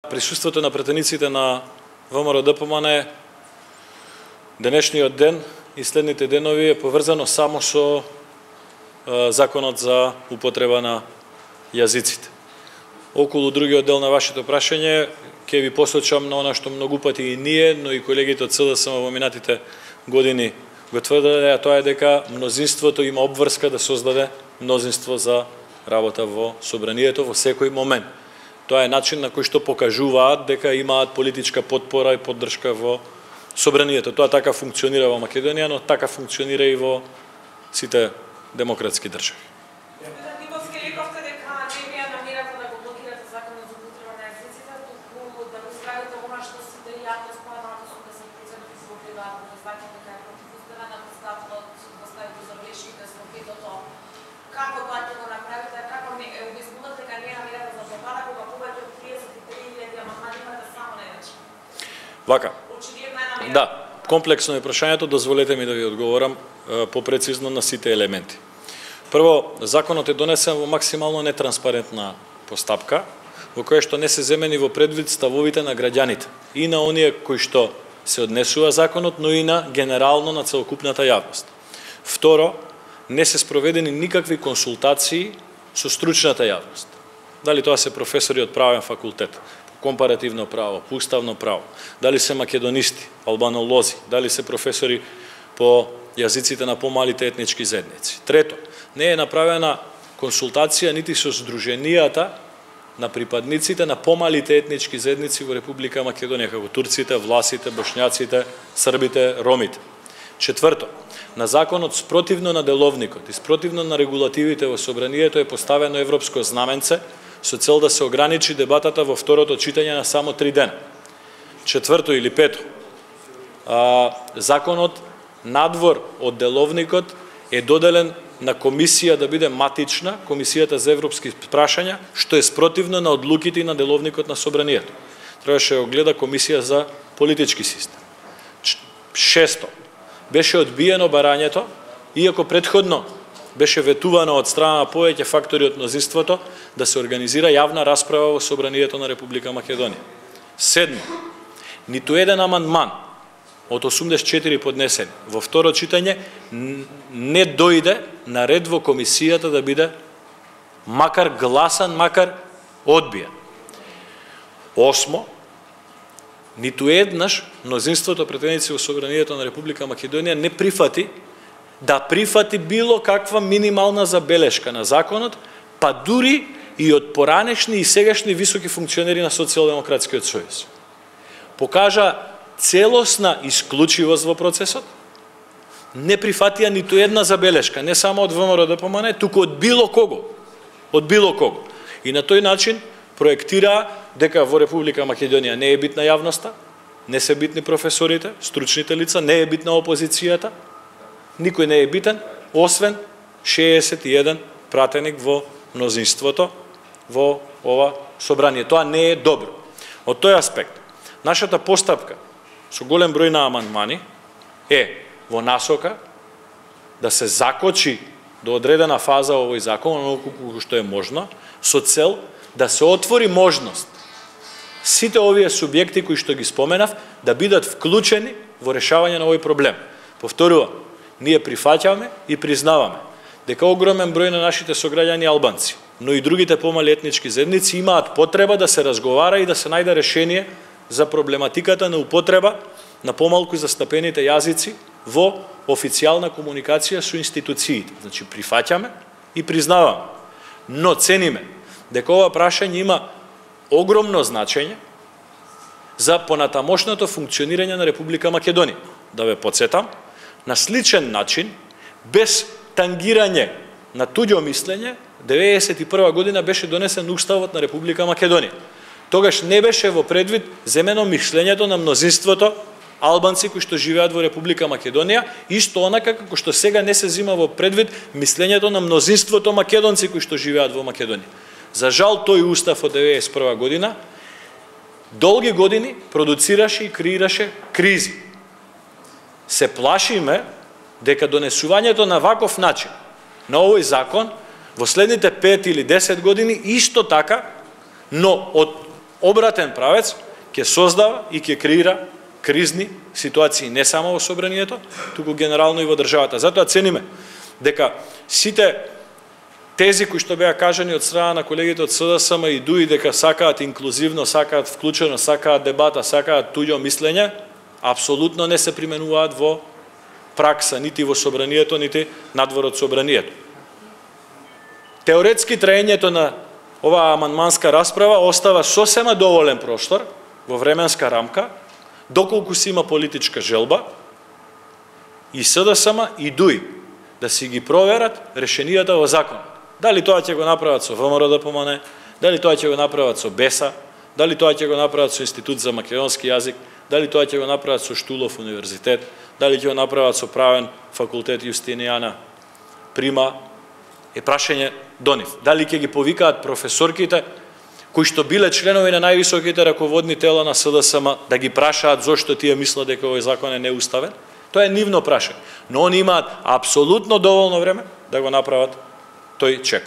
Присуството на пратениците на ВМРО ДПМН денешниот ден и следните денови е поврзано само со законот за употреба на јазиците. Околу другиот дел на вашето прашање ќе ви посочам на она што многу пати и ние, но и колегите од СДСМ во минатите години го тврделе, а тоа е дека мнозинството има обврска да создаде мнозинство за работа во собранието во секој момент. Тоа е начин на кој што покажуваат дека имаат политичка потпора и поддршка во собранието. Тоа така функционира во Македонија, но така функционира и во сите демократски држави. Вака. Да, комплексно е прашањето, дозволете ми да ви одговорам попрецизно на сите елементи. Прво, законот е донесен во максимално нетранспарентна постапка, во која што не се земени во предвид ставовите на граѓаните и на оние кои што се однесува законот, но и на генерално на целокупната јавност. Второ, не се спроведени никакви консултации со стручната јавност. Дали тоа се професори од правен факултет, компаративно право, по уставно право, дали се македонисти, албанолози, дали се професори по јазиците на помалите етнички заедници. Трето, не е направена консултација нити со здруженијата на припадниците на помалите етнички заедници во Република Македонија, како турците, власите, бошњаците, србите, ромите. Четврто, на законот спротивно на деловникот и спротивно на регулативите во собранието е поставено европско знаменце со цел да се ограничи дебатата во второто читање на само 3 дена. Четврто или пето, законот надвор од деловникот е доделен на комисија да биде матична, Комисијата за европски прашања, што е спротивно на одлуките на деловникот на собранието. Требаше да огледа Комисија за политички систем. Шесто, беше одбиено барањето, иако претходно беше ветувано од страна на повеќе фактори од мнозинството да се организира јавна расправа во собранието на Република Македонија. Седмо, ниту еден амандман од 84 поднесени во второ читање не дојде на ред во комисијата да биде макар гласан, макар одбиен. Осмо, ниту еднаш мнозинството претеници во собранието на Република Македонија не прифати било каква минимална забелешка на законот, па дури и од поранешни и сегашни високи функционери на Социјалдемократскиот сојуз. Покажа целосна исклучивост во процесот, не прифатија ниту една забелешка, не само од ВМРО ДПМН, туку од било кого. Од било кого. И на тој начин проектира дека во Република Македонија не е битна јавноста, не се битни професорите, стручните лица, не е битна опозицијата, никој не е битен, освен 61 пратеник во мнозинството во ова собрание. Тоа не е добро. Од тој аспект, нашата постапка со голем број на амандмани е во насока да се закочи до одредена фаза овој закон, колку што е можно, со цел да се отвори можност сите овие субјекти кои што ги споменав да бидат вклучени во решавање на овој проблем. Повторувам, ние прифаќаме и признаваме дека огромен број на нашите сограѓани албанци, но и другите помали етнички заедници имаат потреба да се разговара и да се најде решение за проблематиката на употреба на помалку застапените јазици во официјална комуникација со институциите. Значи, прифаќаме и признаваме, но цениме дека ова прашање има огромно значење за понатамошното функционирање на Република Македонија. Да ве потсетам, на сличен начин, без тангирање на туѓо мислење, 1991 година беше донесен Уставот на Република Македонија. Тогаш не беше во предвид земено мислењето на мнозинството албанци кои што живеат во Република Македонија, исто онака како што сега не се зима во предвид мислењето на мнозинството македонци кои што живеат во Македонија. За жал, тој устав од 1991 година долги години продуцираше и креираше кризи. Се плашиме дека донесувањето на ваков начин на овој закон во следните 5 или 10 години исто така, но од обратен правец ќе создава и ќе креира кризни ситуации не само во собранието, туку генерално и во државата. Затоа цениме дека сите тези кои што беа кажани од страна на колегите од СДСМ и ДУИ дека сакаат инклузивно, сакаат вклучено, сакаат дебата, сакаат туѓо мислење, апсолутно не се применуваат во пракса, нити во собранието, нити надвор од собранието. Теоретски траењето на оваа амандманска расправа остава сосема доволен простор во временска рамка, доколку си има политичка желба, и СДСМ и ДУИ да си ги проверат решенијата во законот. Дали тоа ќе го направат со ВМРО-ДПМН, дали тоа ќе го направат со БЕСА, дали тоа ќе го направат со Институт за македонски јазик, дали тоа ќе го направат со Штулов универзитет, дали ќе го направат со Правен факултет Јустинијана Прима, е прашање до нив. Дали ќе ги повикаат професорките кои што биле членови на највисоките раководни тела на СДСМ да ги прашаат зошто тие мислат дека овој закон е неуставен? Тоа е нивно прашање. Но они имаат апсолутно доволно време да го направат тој чек.